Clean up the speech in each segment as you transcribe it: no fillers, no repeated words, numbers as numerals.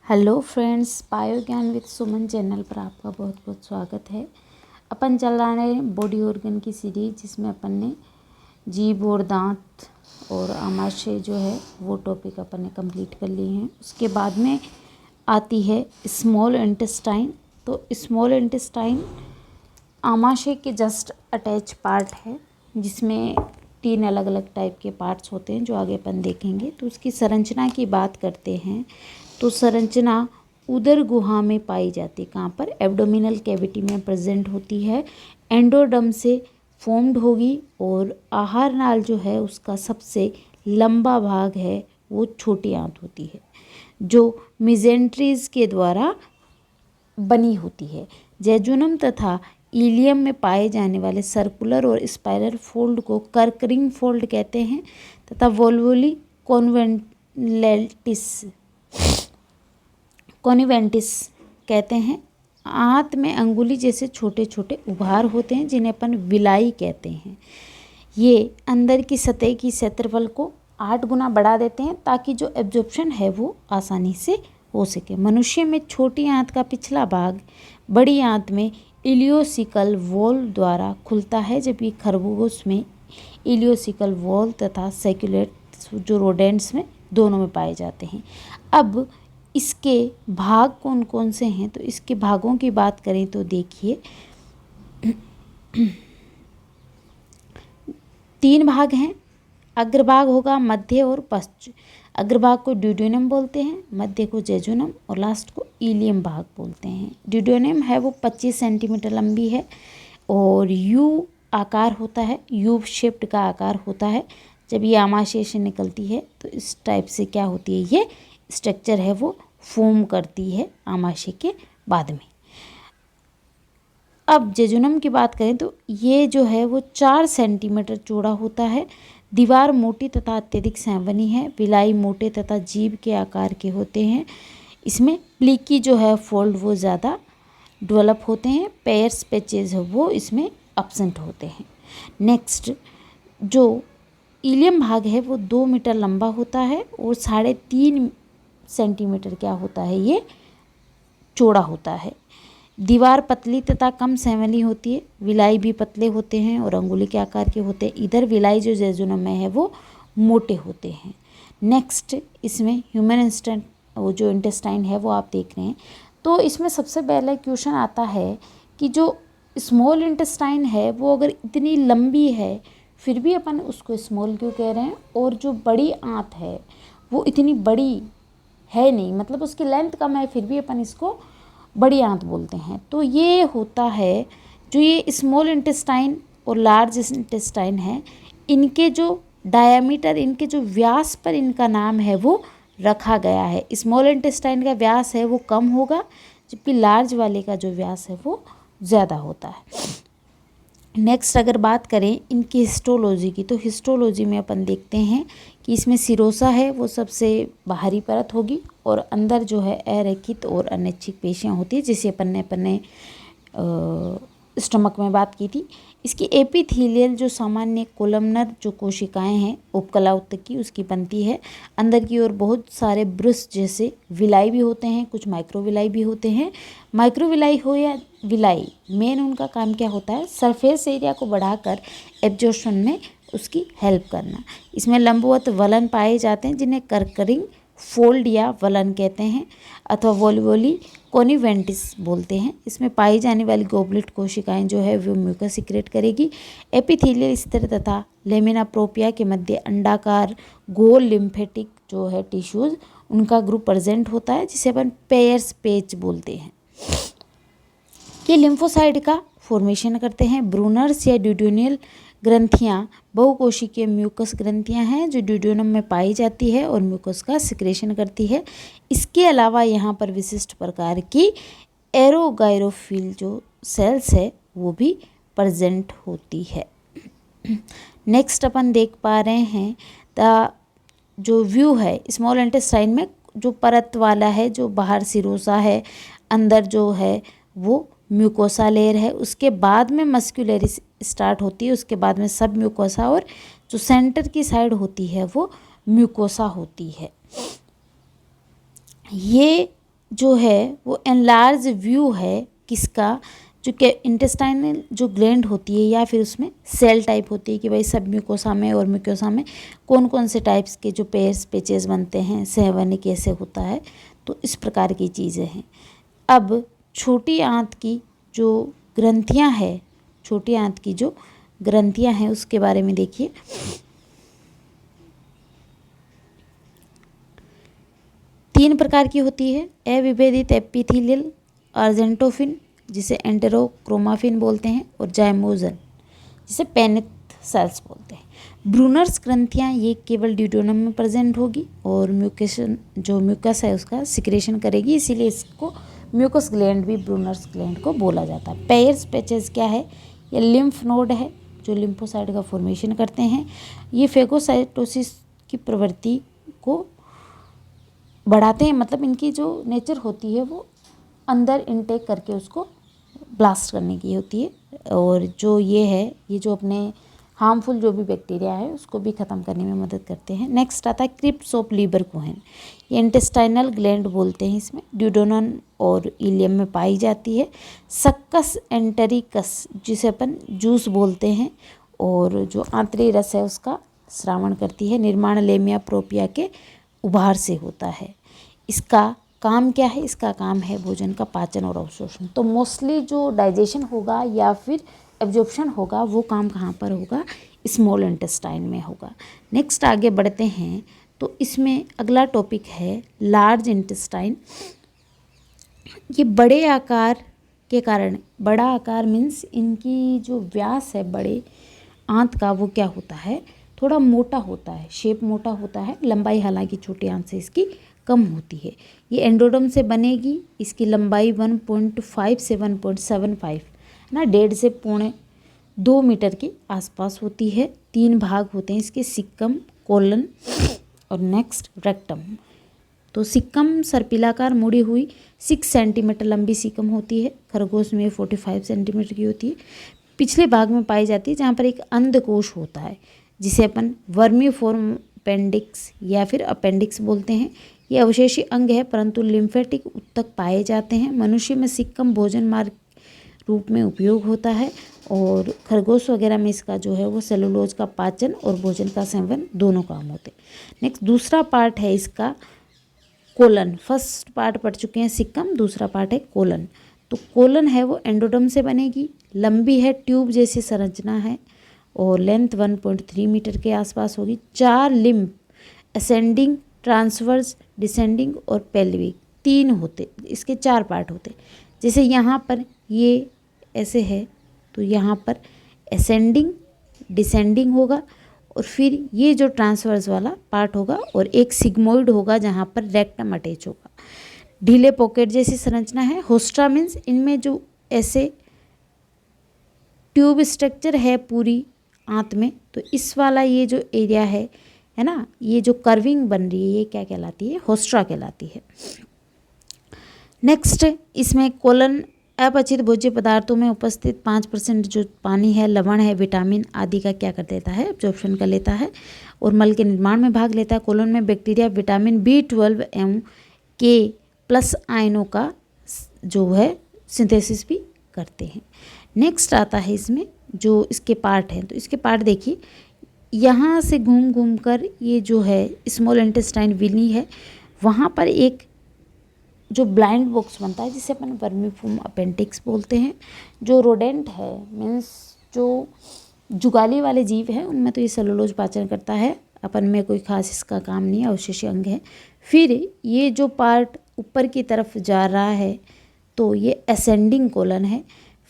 Hello friends, bio ज्ञान with Suman channel पर आपका बहुत बहुत स्वागत है। अपन चल रहा है बॉडी ऑर्गन की सीरीज, जिसमें अपन ने जीभ और दांत और आमाशय जो है वो टॉपिक अपन ने कंप्लीट कर लिए हैं। उसके बाद में आती है स्मॉल इंटेस्टाइन। तो स्मॉल इंटेस्टाइन आमाशय के जस्ट अटैच पार्ट है, जिसमें 3 अलग अलग टाइप के पार्ट्स होते हैं जो आगे अपन देखेंगे। तो उसकी संरचना की बात करते हैं तो संरचना उदर गुहा में पाई जाती है। कहाँ पर? एब्डोमिनल कैविटी में प्रेजेंट होती है। एंडोडर्म से फॉर्म्ड होगी और आहार नाल जो है उसका सबसे लंबा भाग है वो छोटी आंत होती है, जो मिजेंट्रीज के द्वारा बनी होती है। जेजुनम तथा इलियम में पाए जाने वाले सर्कुलर और स्पाइरल फोल्ड को कर्करिंग फोल्ड कहते हैं तथा वोल्वुली कॉन्वेंटिस कहते हैं। आंत में अंगुली जैसे छोटे छोटे उभार होते हैं, जिन्हें अपन विलाई कहते हैं। ये अंदर की सतह की क्षेत्रफल को 8 गुना बढ़ा देते हैं ताकि जो एब्जॉर्प्शन है वो आसानी से हो सके। मनुष्य में छोटी आंत का पिछला भाग बड़ी आंत में इलियोसिकल वॉल द्वारा खुलता है, जबकि खरगोश में इलियोसिकल वॉल तथा सैक्युलेट जो रोडेंट्स में दोनों में पाए जाते हैं। अब इसके भाग कौन कौन से हैं, तो इसके भागों की बात करें तो देखिए 3 भाग हैं। अग्रभाग होगा मध्य और पश्च। अग्रभाग को ड्यूडेनम बोलते हैं, मध्य को जेजुनम और लास्ट को इलियम भाग बोलते हैं। ड्यूडेनम है वो 25 सेंटीमीटर लंबी है और यू आकार होता है, यू शेप्ड का आकार होता है। जब ये आमाशय से निकलती है तो इस टाइप से क्या होती है, ये स्ट्रक्चर है वो फॉर्म करती है आमाशय के बाद में। अब जेजुनम की बात करें तो ये जो है वो 4 सेंटीमीटर चौड़ा होता है। दीवार मोटी तथा अत्यधिक संवनी है। विलाई मोटे तथा जीभ के आकार के होते हैं। इसमें प्लीकी जो है फोल्ड वो ज़्यादा डेवलप होते हैं। पेयर्स पैचेज है वो इसमें एब्सेंट होते हैं। नेक्स्ट जो इलियम भाग है वो 2 मीटर लंबा होता है और 3.5 सेंटीमीटर क्या होता है, ये चौड़ा होता है। दीवार पतली तथा कम संवली होती है। विलाई भी पतले होते हैं और अंगुली के आकार के होते हैं। इधर विलाई जो जेजुनम में है वो मोटे होते हैं। नेक्स्ट इसमें ह्यूमन इंस्टेंट वो जो इंटेस्टाइन है वो आप देख रहे हैं। तो इसमें सबसे पहले क्वेश्चन आता है कि जो स्मॉल इंटेस्टाइन है वो अगर इतनी लंबी है फिर भी अपन उसको स्मॉल क्यों कह रहे हैं, और जो बड़ी आंत है वो इतनी बड़ी है नहीं, मतलब उसकी लेंथ कम है फिर भी अपन इसको बड़ी आंत बोलते हैं। तो ये होता है जो ये स्मॉल इंटेस्टाइन और लार्ज इंटेस्टाइन है, इनके जो डायामीटर, इनके जो व्यास पर इनका नाम है वो रखा गया है। स्मॉल इंटेस्टाइन का व्यास है वो कम होगा, जबकि लार्ज वाले का जो व्यास है वो ज़्यादा होता है। नेक्स्ट अगर बात करें इनकी हिस्टोलॉजी की, तो हिस्टोलॉजी में अपन देखते हैं कि इसमें सिरोसा है वो सबसे बाहरी परत होगी और अंदर जो है अरेखित और अनैच्छिक पेशियाँ होती है, जिसे अपन ने स्टमक में बात की थी। इसकी एपिथेलियल जो सामान्य कोलमनर जो कोशिकाएं हैं उपकला उत्तक की, उसकी बनती है। अंदर की ओर बहुत सारे ब्रुश जैसे विलाई भी होते हैं, कुछ माइक्रोविलाई भी होते हैं। माइक्रोविलाई हो या विलाई, मेन उनका काम क्या होता है, सरफेस एरिया को बढ़ाकर एब्जॉर्प्शन में उसकी हेल्प करना। इसमें लंबवत वलन पाए जाते हैं, जिन्हें कर्करिंग फोल्ड या वलन कहते हैं अथवा वोल्वुली कॉन्वेंटिस बोलते हैं। इसमें पाई जाने वाली गोबलेट कोशिकाएं जो है वो म्यूकस सीक्रेट करेगी। एपिथेलियल स्तर तथा लेमिना प्रोपिया के मध्य अंडाकार गोल लिम्फेटिक जो है टिश्यूज, उनका ग्रुप प्रेजेंट होता है, जिसे अपन पेयर्स पेच बोलते हैं। ये लिम्फोसाइड का फॉर्मेशन करते हैं। ब्रूनर्स या ड्यूडेनियल ग्रंथियाँ बहुकोशिकीय म्यूकस ग्रंथियाँ हैं जो ड्यूडेनम में पाई जाती है और म्यूकस का सिक्रेशन करती है। इसके अलावा यहाँ पर विशिष्ट प्रकार की एरोगायरोफिल जो सेल्स है वो भी प्रेजेंट होती है। नेक्स्ट अपन देख पा रहे हैं जो व्यू है स्मॉल इंटेस्टाइन में, जो परत वाला है, जो बाहर सिरोसा है, अंदर जो है वो म्यूकोसा लेयर है, उसके बाद में मस्कुलरिस स्टार्ट होती है, उसके बाद में सब म्यूकोसा और जो सेंटर की साइड होती है वो म्यूकोसा होती है। ये जो है वो एनलार्ज व्यू है किसका, जो कि इंटेस्टाइनल जो ग्लैंड होती है या फिर उसमें सेल टाइप होती है कि भाई सब म्यूकोसा में और म्यूकोसा में कौन कौन से टाइप्स के जो पेयर्स पेचेस बनते हैं, सहवनी कैसे होता है, तो इस प्रकार की चीज़ें हैं। अब छोटी आंत की जो ग्रंथियां हैं, छोटी आंत की जो ग्रंथियां हैं उसके बारे में देखिए। तीन प्रकार की होती है, अविभेदित एपिथेलियल, अर्जेंटोफिन जिसे एंटेरोक्रोमाफिन बोलते हैं, और जाइमोजन जिसे पेनिथ सेल्स बोलते हैं। ब्रूनर्स ग्रंथियाँ ये केवल ड्यूडेनम में प्रेजेंट होगी और म्यूकेशन जो म्यूकस है उसका सिक्रेशन करेगी, इसीलिए इसको म्यूकस ग्लैंड भी ब्रूनर्स ग्लैंड को बोला जाता है। पेयर्स पैचेस क्या है, ये लिम्फ नोड है जो लिम्फोसाइट का फॉर्मेशन करते हैं। ये फेगोसाइटोसिस की प्रवृत्ति को बढ़ाते हैं, मतलब इनकी जो नेचर होती है वो अंदर इनटेक करके उसको ब्लास्ट करने की होती है, और जो ये है ये जो अपने हार्मफुल जो भी बैक्टीरिया है उसको भी ख़त्म करने में मदद करते हैं। नेक्स्ट आता है क्रिप्स ऑफ लीबर कोहेन, ये इंटेस्टाइनल ग्लैंड बोलते हैं, इसमें ड्यूडेनम और इलियम में पाई जाती है। सक्कस एंटेरिकस जिसे अपन जूस बोलते हैं, और जो आंतरिक रस है उसका श्रावण करती है। निर्माण लेमिया प्रोपिया के उभार से होता है। इसका काम क्या है, इसका काम है भोजन का पाचन और अवशोषण। तो मोस्टली जो डाइजेशन होगा या फिर एब्जॉर्प्शन होगा वो काम कहाँ पर होगा, स्मॉल इंटेस्टाइन में होगा। नेक्स्ट आगे बढ़ते हैं तो इसमें अगला टॉपिक है लार्ज इंटेस्टाइन। ये बड़े आकार के कारण, बड़ा आकार मीन्स इनकी जो व्यास है बड़े आंत का वो क्या होता है, थोड़ा मोटा होता है, शेप मोटा होता है। लंबाई हालांकि छोटी आंत से इसकी कम होती है। ये एंडोडर्म से बनेगी, इसकी लंबाई 1.5 से 1.75 ना 1.5 से 1.25 मीटर के आसपास होती है। 3 भाग होते हैं इसके, सिक्कम, कोलन और नेक्स्ट रेक्टम। तो सिक्कम सर्पिलाकार मुड़ी हुई 6 सेंटीमीटर लंबी सिक्कम होती है। खरगोश में 45 सेंटीमीटर की होती है। पिछले भाग में पाई जाती है जहाँ पर एक अंधकोश होता है जिसे अपन वर्मीफॉर्म अपेंडिक्स या फिर अपेंडिक्स बोलते हैं। ये अवशेषी अंग है परंतु लिम्फेटिक उत्तक पाए जाते हैं। मनुष्य में सिक्कम भोजन मार्ग रूप में उपयोग होता है, और खरगोश वगैरह में इसका जो है वो सेलुलोज का पाचन और भोजन का सेवन दोनों काम होते हैं। नेक्स्ट दूसरा पार्ट है इसका कोलन। फर्स्ट पार्ट पढ़ चुके हैं सिक्कम, दूसरा पार्ट है कोलन। तो कोलन है वो एंडोडर्म से बनेगी, लंबी है, ट्यूब जैसी संरचना है और लेंथ 1.3 मीटर के आसपास होगी। 4 लिम्ब, असेंडिंग, ट्रांसवर्स, डिसेंडिंग और पेल्विक 3 होते, इसके 4 पार्ट होते। जैसे यहाँ पर ये ऐसे है तो यहाँ पर असेंडिंग डिसेंडिंग होगा, और फिर ये जो ट्रांसवर्स वाला पार्ट होगा और एक सिग्मोइड होगा जहाँ पर रेक्टम अटैच होगा। ढीले पॉकेट जैसी संरचना है। होस्ट्रा मीन्स इनमें जो ऐसे ट्यूब स्ट्रक्चर है पूरी आंत में, तो इस वाला ये जो एरिया है ना, ये जो कर्विंग बन रही है ये क्या कहलाती है, होस्ट्रा कहलाती है। नेक्स्ट इसमें कोलन अपचित भोज्य पदार्थों में उपस्थित 5% जो पानी है, लवण है, विटामिन आदि का क्या कर देता है, एब्जॉर्प्शन कर लेता है और मल के निर्माण में भाग लेता है। कोलन में बैक्टीरिया विटामिन B12 एवं K+ आयनों का जो है सिंथेसिस भी करते हैं। नेक्स्ट आता है इसमें जो इसके पार्ट हैं, तो इसके पार्ट देखिए, यहाँ से घूम घूम कर ये जो है स्मॉल इंटेस्टाइन विली है, वहाँ पर एक जो ब्लाइंड बॉक्स बनता है जिसे अपन वर्मीफॉर्म अपेंडिक्स बोलते हैं। जो रोडेंट है मीन्स जो जुगाली वाले जीव हैं उनमें तो ये सेलुलोज पाचन करता है, अपन में कोई खास इसका काम नहीं है, अवशेषी अंग है। फिर ये जो पार्ट ऊपर की तरफ जा रहा है तो ये असेंडिंग कोलन है।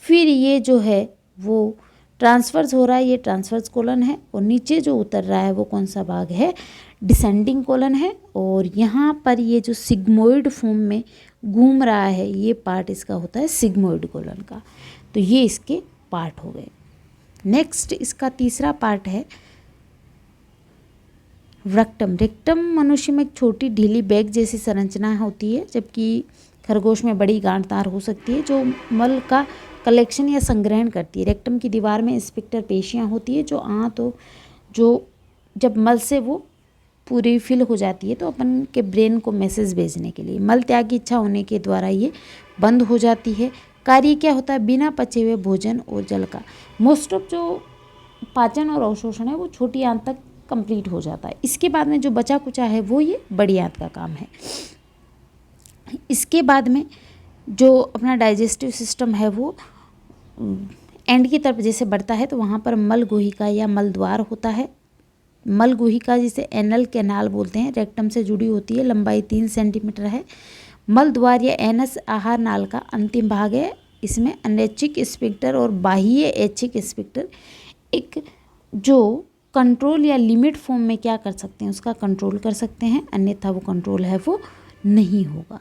फिर ये जो है वो ट्रांसफर्स हो रहा है, ये ट्रांसफर्स कोलन है, और नीचे जो उतर रहा है वो कौन सा भाग है, डिसेंडिंग कोलन है। और यहाँ पर ये जो सिग्मोइड फॉर्म में घूम रहा है ये पार्ट इसका होता है सिग्मोइड कोलन का। तो ये इसके पार्ट हो गए। नेक्स्ट इसका तीसरा पार्ट है रेक्टम। रेक्टम मनुष्य में एक छोटी ढीली बैग जैसी संरचना होती है, जबकि खरगोश में बड़ी गांठदार हो सकती है जो मल का कलेक्शन या संग्रहण करती है। रेक्टम की दीवार में स्पिक्टर पेशियाँ होती है जो आंत जो जब मल से वो पूरी फिल हो जाती है तो अपन के ब्रेन को मैसेज भेजने के लिए मल त्याग की इच्छा होने के द्वारा ये बंद हो जाती है। कार्य क्या होता है, बिना पचे हुए भोजन और जल का मोस्ट ऑफ जो पाचन और अवशोषण है वो छोटी आंत तक कंप्लीट हो जाता है। इसके बाद में जो बचा कुचा है वो ये बड़ी आंत का काम है। इसके बाद में जो अपना डाइजेस्टिव सिस्टम है वो एंड की तरफ जैसे बढ़ता है तो वहाँ पर मल गुहिका या मल द्वार होता है। मल गुहिका जिसे एनल कैनाल बोलते हैं, रेक्टम से जुड़ी होती है, लंबाई 3 सेंटीमीटर है। मल द्वार या एनस आहार नाल का अंतिम भाग है। इसमें अनैच्छिक स्फिंक्टर और बाह्य ऐच्छिक स्फिंक्टर एक जो कंट्रोल या लिमिट फॉर्म में क्या कर सकते हैं, उसका कंट्रोल कर सकते हैं, अन्यथा वो कंट्रोल है वो नहीं होगा।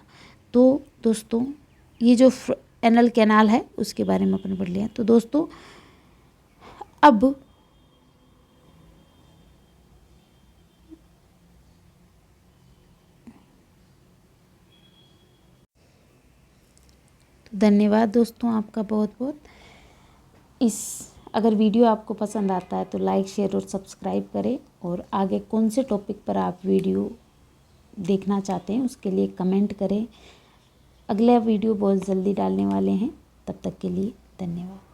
तो दोस्तों ये जो एनल कैनाल है उसके बारे में अपन पढ़ लिया। तो दोस्तों अब धन्यवाद दोस्तों आपका बहुत बहुत। अगर वीडियो आपको पसंद आता है तो लाइक शेयर और सब्सक्राइब करें, और आगे कौन से टॉपिक पर आप वीडियो देखना चाहते हैं उसके लिए कमेंट करें। अगला वीडियो बहुत जल्दी डालने वाले हैं, तब तक के लिए धन्यवाद।